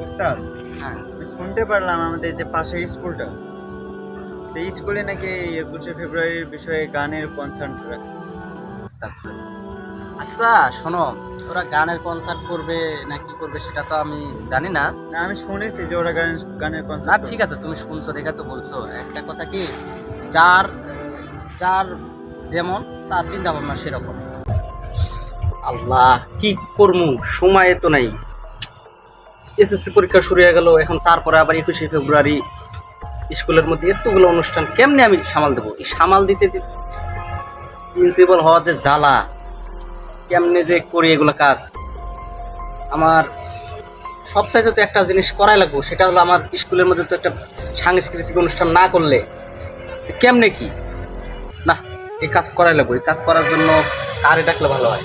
ওস্তাদ, হ্যাঁ, আমি শুনতে পারলাম আমাদের যে পাশের স্কুলটা, সেই স্কুলে নাকি 21শে ফেব্রুয়ারির বিষয়ে গানের কনসার্ট রাখছে। আস্তাগফিরুল্লাহ। আচ্ছা শোনো, ওরা গানের কনসার্ট করবে না কি করবে সেটা তো আমি জানি না। না, আমি শুনেছি যে ওরা গানের না কনসার্ট। ঠিক আছে, তুমি শুনছো দেখে তো বলছো। একটা কথা কি, যার যার যেমন তার চিন্তা ভাবনা সেরকম। আল্লাহ, কি করবো, সময় তো নাই। এসএসসি পরীক্ষা শুরু হয়ে গেল, এখন তারপরে আবার 21শে ফেব্রুয়ারি। স্কুলের মধ্যে এতগুলো অনুষ্ঠান কেমনে আমি সামাল দেবো? এই সামাল দিতে দিতে প্রিন্সিপাল হওয়া যে জ্বালা, কেমনে যে করি এগুলো কাজ। আমার সবচাইতে তো একটা জিনিস করাই লাগবো, সেটা হলো আমার স্কুলের মধ্যে তো একটা সাংস্কৃতিক অনুষ্ঠান না করলে কেমনে কি। না, এই কাজ করাই লাগবো। এই কাজ করার জন্য কারে ডাকলে ভালো হয়?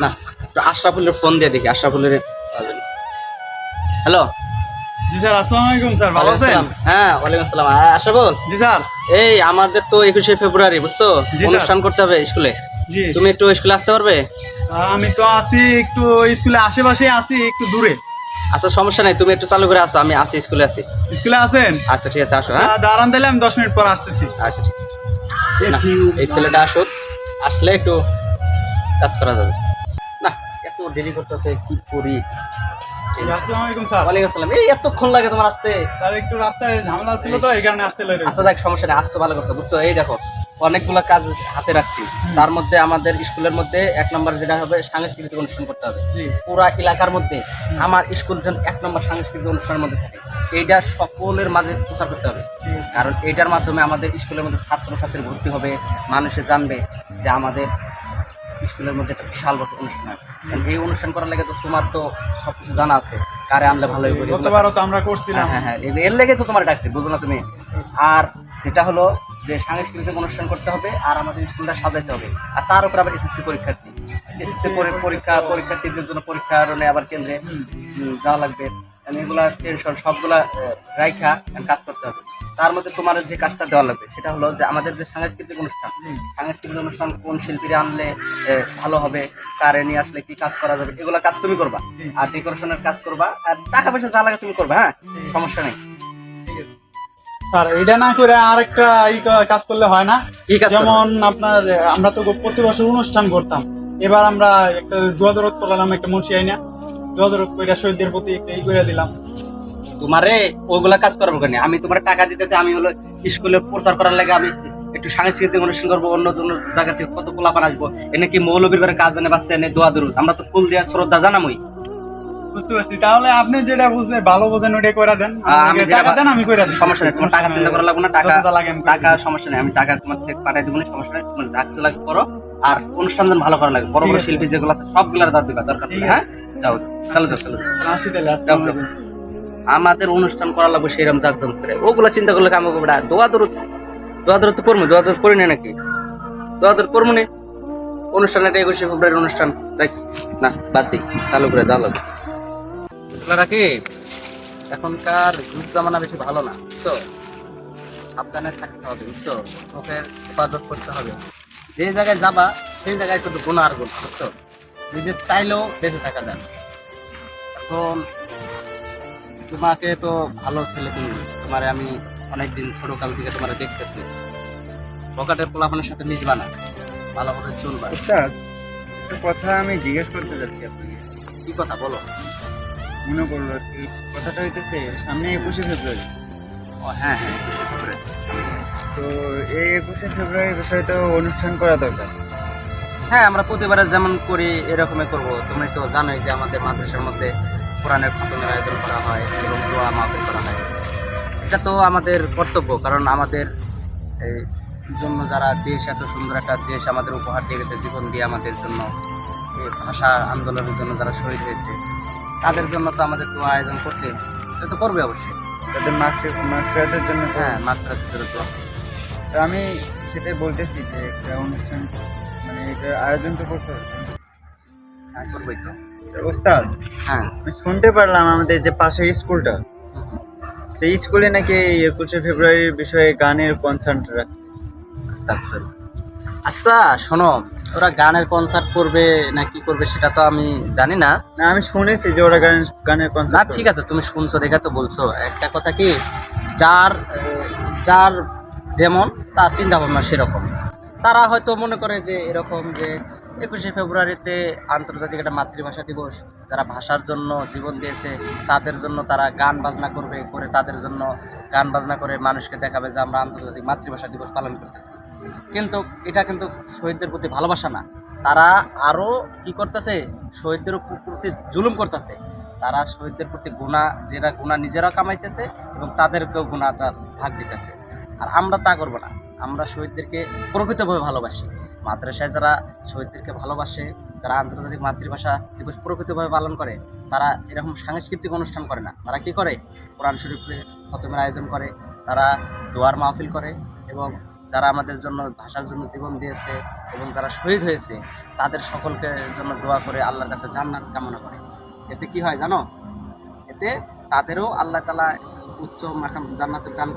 না, একটু আশরাফুলের ফোন দিয়ে দেখি। আশরাফুলের, হ্যালো। জি স্যার, আসসালামু আলাইকুম স্যার, ভালো আছেন? হ্যাঁ, ওয়ালাইকুম আসসালাম। আশরাফুল, জি স্যার। এই আমাদের তো 21শে ফেব্রুয়ারি বুঝছো, জি স্যার। অনুষ্ঠান করতে হবে স্কুলে। জি, তুমি একটু স্কুলে আসতে পারবে? আমি তো আছি একটু স্কুলে আশেপাশে, আছি একটু দূরে। আচ্ছা সমস্যা নেই, তুমি একটু চালু করে আসো, আমি আসি, স্কুলে আছি। স্কুলে আছেন? আচ্ছা ঠিক আছে, আসো। হ্যাঁ দাঁড়ান, দিলে আমি 10 মিনিট পর আসতেছি। আচ্ছা ঠিক আছে। না, এই ছেলেটা আসুক, আসলে একটু কাজ করা যাবে। না, এত দেরি করতেছে, কি করি? আসসালামু আলাইকুম স্যার। ওয়ালাইকুম আসসালাম। এই এতক্ষণ লাগে তোমার আসতে? স্যার একটু রাস্তায় ঝামেলা ছিল তো, এই কারণে আসতে লেট আচ্ছা হয়েছে। দেখ, সমস্যা নেই, আসতে ভালো করছো বুঝছো। এই দেখো, অনেকগুলো কাজ হাতে রাখছি। তার মধ্যে আমাদের স্কুলের মধ্যে 1 নম্বর যেটা হবে, সাংস্কৃতিক অনুষ্ঠান করতে হবে। জি। পুরা এলাকার মধ্যে আমার স্কুল যেন 1 নম্বর সাংস্কৃতিক অনুষ্ঠানের মধ্যে থাকে, এইটা সকলের মাঝে প্রচার করতে হবে। কারণ এইটার মাধ্যমে আমাদের স্কুলের মধ্যে ছাত্রছাত্রী ভর্তি হবে, মানুষে জানবে যে আমাদের স্কুলের মধ্যে একটা বিশাল বড় অনুষ্ঠান হয়। কারণ এই অনুষ্ঠান করার লাগে তো তোমার তো সবকিছু জানা আছে, কারে আনলে ভালো হবে। গতবারও তো আমরা করছিলাম। হ্যাঁ হ্যাঁ, এর লেগে তো তোমার ডাকছি, বুঝো না তুমি? আর সেটা হলো যে সাংস্কৃতিক অনুষ্ঠান করতে হবে, আর আমাদের স্কুলটা সাজাইতে হবে। আর তার উপর আবার এসএসসি পরীক্ষার্থী, এসএসসি পরীক্ষার্থীদের জন্য পরীক্ষার আবার কেন্দ্রে যাওয়া লাগবে। এগুলা টেনশন সবগুলা রাইখা কাজ করতে হবে। তার মধ্যে তোমার যে কাজটা দেওয়া লাগবে সেটা হলো যে আমাদের যে সাংস্কৃতিক অনুষ্ঠান কোন শিল্পীরা আনলে ভালো হবে, কারে নিয়ে আসলে কি কাজ করা যাবে, এগুলা কাজ তুমি করবা। আর ডেকোরেশনের কাজ করবা, আর টাকা পয়সা যা লাগে তুমি করবা। হ্যাঁ, সমস্যা নেই। স্যার, এটা না করে আরেকটা কাজ করলে হয় না? কি কাজ করবা? যেমন আপনার, আমরা তো প্রতি বছর অনুষ্ঠান করতাম, এবার আমরা একটা দোয়াদরত করলাম, একটা মুন্সি আইনা দোয়াদরত করে শহীদদের প্রতি একটা করে দিলাম। তোমারে ওগুলা কাজ করাবো কেন? আমি তোমার টাকা দিতেছি, আমি হলো স্কুলে প্রচার করার লাগে আমি একটু সাংস্কৃতিক অনুষ্ঠান করবো, অন্য অন্য জায়গা থেকে কত পোলাপান আসবো, এনে কি মৌলবীর ঘরে কাজ জানে বাচ্চা এনে দোয়া দরুদ, আমরা তো ফুল দিয়া শ্রদ্ধা জানামই। বুঝতে পারছি, তাহলে আপনি যেটা বুঝলেন ভালো বোঝেন ওইটা করে দেন। আমি টাকা দেন, আমি করে দিই। সমস্যা নেই, তোমার টাকা চিন্তা করা লাগবে না। টাকা যতটা লাগে আমি করে টাকা সমস্যা নেই, আমি টাকা তোমার চেক পাঠাই দেবো, সমস্যা নেই। তোমার যা কিছু লাগে করো, আর অনুষ্ঠান যেন ভালো করা লাগে। বড় ঠিক বড় আছে। শিল্পী যেগুলো আছে সবগুলার দাঁত দিবা দরকার ঠিক পড়লে। হ্যাঁ, আছে। যাও চলো যাও চলো। আসি তাহলে, যাও, আসসালামু যাও। আলাইকুম। আমাদের অনুষ্ঠান করা লাগবে সেইরকম জাকজম করে, ওগুলা চিন্তা করলে কাম হবে না। দোয়া দরুদ তো পড়বো, দোয়া দরুদ পড়ি না নাকি? দোয়া দরুদ পড়বো না। অনুষ্ঠান এটা 21শে ফেব্রুয়ারি অনুষ্ঠান, যাই না, বাদ দিই, চালু করে যাওয়া লাগবে। রাখি, এখনকার যুগ জামানা বেশি ভালো না বুঝছো, সাবধানে থাকতে হবে বুঝছো, চোখের হেফাজত করতে হবে। যে জায়গায় যাবা সেই জায়গায় কিন্তু গুণ আর গুণ বুঝছো, নিজে চাইলেও বেঁচে থাকা যায়। এখন তোমাকে তো ভালো ছেলে, তোমারে আমি অনেকদিন ছোটকাল থেকে তোমারে দেখতেছি, পকেটের পোলাপানের সাথে মিশবা না, ভালো করে চলবা। উস্তাদ, একটা কথা আমি জিজ্ঞেস করতে যাচ্ছি আপনাকে। কি কথা বলো? মনে করলো আর কি, কথাটা হইতেছে সামনে 21শে ফেব্রুয়ারি। ও হ্যাঁ হ্যাঁ, 21শে ফেব্রুয়ারি। তো এই 21শে ফেব্রুয়ারি বিষয়ে তো অনুষ্ঠান করা দরকার। হ্যাঁ, আমরা প্রতিবারে যেমন করি এরকমই করব। তুমি তো জানোই যে আমাদের মাদ্রাসার মধ্যে কোরআনের খতমের আয়োজন করা হয় এবং দোয়া মাহফিল করা হয়। এটা তো আমাদের কর্তব্য, কারণ আমাদের এই জন্য যারা দেশ, এত সুন্দর একটা দেশ আমাদের উপহার দিয়ে গেছে জীবন দিয়ে আমাদের জন্য, এই ভাষা আন্দোলনের জন্য যারা শহীদ হয়েছে, তাদের জন্য তো আমাদের দোয়া আয়োজন করতে, এটা তো করবে অবশ্যই। তাদের মাগফিরাতের জন্য তো। হ্যাঁ, মাদ্রাসার জন্য দোয়া। তো আমি সেটাই বলতেছি যে একটা অনুষ্ঠান, মানে এটা আয়োজন তো করতে হবে। হ্যাঁ, করবোই তো। ওস্তাদ, হ্যাঁ, আমি শুনতে পারলাম আমাদের যে পাশের স্কুলটা, সেই স্কুলে নাকি 21শে ফেব্রুয়ারির বিষয়ে গানের কনসার্ট রাখছে। আস্তাগফিরুল্লাহ। আচ্ছা শোনো, ওরা গানের কনসার্ট করবে না কি করবে সেটা তো আমি জানি না। না, আমি শুনেছি যে ওরা গানের না কনসার্ট। ঠিক আছে, তুমি শুনছো দেখে তো বলছো। একটা কথা কি, যার যার যেমন তার চিন্তা ভাবনা সেরকম। তারা হয়তো মনে করে যে এরকম যে 21শে ফেব্রুয়ারিতে আন্তর্জাতিক একটা মাতৃভাষা দিবস, যারা ভাষার জন্য জীবন দিয়েছে তাদের জন্য তারা গান বাজনা করবে, করে তাদের জন্য গান বাজনা করে মানুষকে দেখাবে যে আমরা আন্তর্জাতিক মাতৃভাষা দিবস পালন করতেছি। কিন্তু এটা কিন্তু শহীদদের প্রতি ভালোবাসা না। তারা আরও কি করতেছে, শহীদদের প্রতি জুলুম করতেছে। তারা শহীদদের প্রতি গুণা, যেটা গুণা নিজেরা কামাইতেছে এবং তাদেরকেও গুণাটা ভাগ দিতেছে। আর আমরা তা করবো না। আমরা শহীদদেরকে প্রকৃতভাবে ভালোবাসি। মাদ্রাসায় যারা শহীদদেরকে ভালোবাসে, যারা আন্তর্জাতিক মাতৃভাষা দিবস প্রকৃতভাবে পালন করে, তারা এরকম সাংস্কৃতিক অনুষ্ঠান করে না। তারা কি করে, কোরআন শরীফের খতমের আয়োজন করে, তারা দোয়ার মাহফিল করে, এবং যারা আমাদের জন্য ভাষার জন্য জীবন দিয়েছে এবং যারা শহীদ হয়েছে তাদের সকলকে জন্য দোয়া করে আল্লাহর কাছে জান্নাত কামনা করে। এতে কি হয় জানো, এতে তাদেরও আল্লাহ তাআলা উচ্চ মাকাম জান্নাতের দান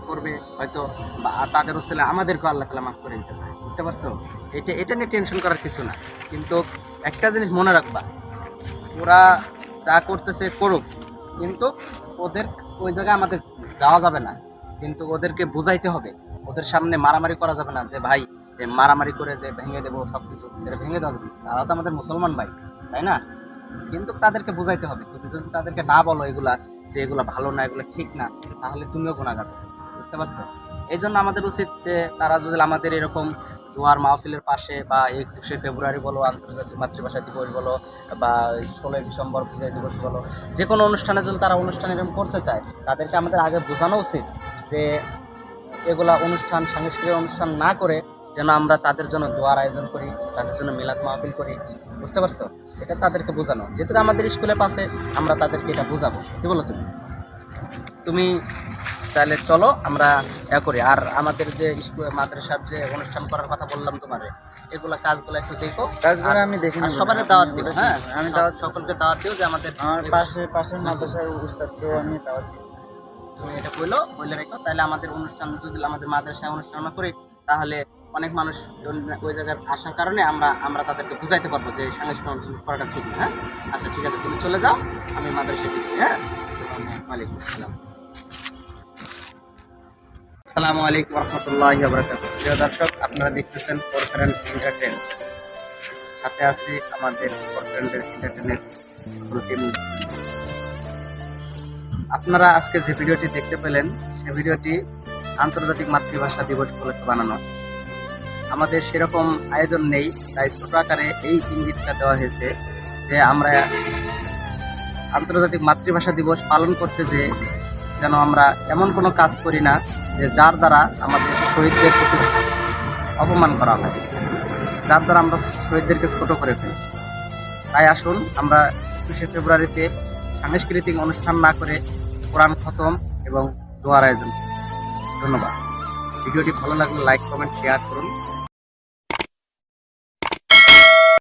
করবে হয়তো, বা তাদেরও ছেলে আমাদেরকেও আল্লাহ তাআলা মাফ করে দিতে পারে। বুঝতে পারছো? এটা নিয়ে টেনশন করার কিছু না। কিন্তু একটা জিনিস মনে রাখবা, ওরা যা করতেছে করুক, কিন্তু ওদের ওই জায়গায় আমাদের যাওয়া যাবে না। কিন্তু ওদেরকে বুঝাইতে হবে, ওদের সামনে মারামারি করা যাবে না যে ভাই মারামারি করে যে ভেঙে দেবো সব কিছু, এটা ভেঙে দেওয়া যাবে না। তারা তো আমাদের মুসলমান ভাই, তাই না? কিন্তু তাদেরকে বুঝাইতে হবে। তুমি যদি তাদেরকে না বলো এগুলা যে এগুলা ভালো না, এগুলো ঠিক না, তাহলে তুমিও গুনাহগার। বুঝতে পারছো? এই জন্য আমাদের উচিত তারা যদি আমাদের এরকম দোয়ার মাহফিলের পাশে, বা 21শে ফেব্রুয়ারি বলো, আন্তর্জাতিক মাতৃভাষা দিবস বলো, বা 16ই ডিসেম্বর বিজয় দিবস বলো, যে কোনো অনুষ্ঠানে যদি তারা অনুষ্ঠান এরকম করতে চায়, তাদেরকে আমাদের আগে বোঝানো উচিত যে এগুলা অনুষ্ঠান, সাংস্কৃতিক অনুষ্ঠান না করে যেন আমরা তাদের জন্য দোয়ার আয়োজন করি, তাদের জন্য মিলাদ মাহফিল করি। বুঝতে পারছো? এটা তাদেরকে বোঝানো, যেহেতু আমাদের স্কুলে পাশে, আমরা তাদেরকে এটা বোঝাবো। কি বলো তুমি? তুমি তাহলে চলো আমরা করি। আর আমাদের যে স্কুল মাদ্রাসার যে অনুষ্ঠান করার কথা বললাম তোমারে, এগুলা কাজগুলো একটু দেখো। কাজগুলো আমি দেখি না, সবার দাওয়াত দিও। হ্যাঁ, আমি দাওয়াত সকলকে দাওয়াত দিও যে আমাদের আমার পাশের মাদ্রাসার উস্তাদকেও আমি দাওয়াত দিই। তুমি এটা বলে রেখো। তাহলে আমাদের অনুষ্ঠান, যদি আমাদের মাদ্রাসায় অনুষ্ঠান আমরা করি, তাহলে অনেক মানুষ ওই জায়গায় আসার কারণে আমরা তাদেরকে বুঝাইতে পারবো যে সাংস্কৃতিক অনুষ্ঠান করাটা ঠিক না। হ্যাঁ, আচ্ছা ঠিক আছে, তুমি চলে যাও, আমি মাদ্রাসায় দিচ্ছি। হ্যাঁ, ওয়ালাইকুম আসসালাম। আসসালামু আলাইকুম রহমতুল্লাহি ওয়া বারাকাতুহু। প্রিয় দর্শক, আপনারা দেখতেছেন ফরফ্রেন্ড এন্টারটেইন। সাথে আছে আমাদের ফরফ্রেন্ড এন্টারটেইনের রুটিন। আপনারা আজকে যে ভিডিওটি দেখতে পেলেন, সে ভিডিওটি আন্তর্জাতিক মাতৃভাষা দিবস উপলক্ষে বানানো। আমাদের সেরকম আয়োজন নেই, তাই ছোট আকারে এই ইঙ্গিতটা দেওয়া হয়েছে যে আমরা আন্তর্জাতিক মাতৃভাষা দিবস পালন করতে যেন আমরা এমন কোনো কাজ করি না যে যার দ্বারা আমাদের শহীদদের প্রতি অপমান করা হয়, যার দ্বারা আমরা শহীদদেরকে ছোট করে ফেলি। তাই আসুন আমরা 21শে ফেব্রুয়ারিতে সাংস্কৃতিক অনুষ্ঠান না করে কোরআন খতম এবং দোয়ার আয়োজন করি। ধন্যবাদ। ভিডিওটি ভালো লাগলে লাইক, কমেন্ট, শেয়ার করুন।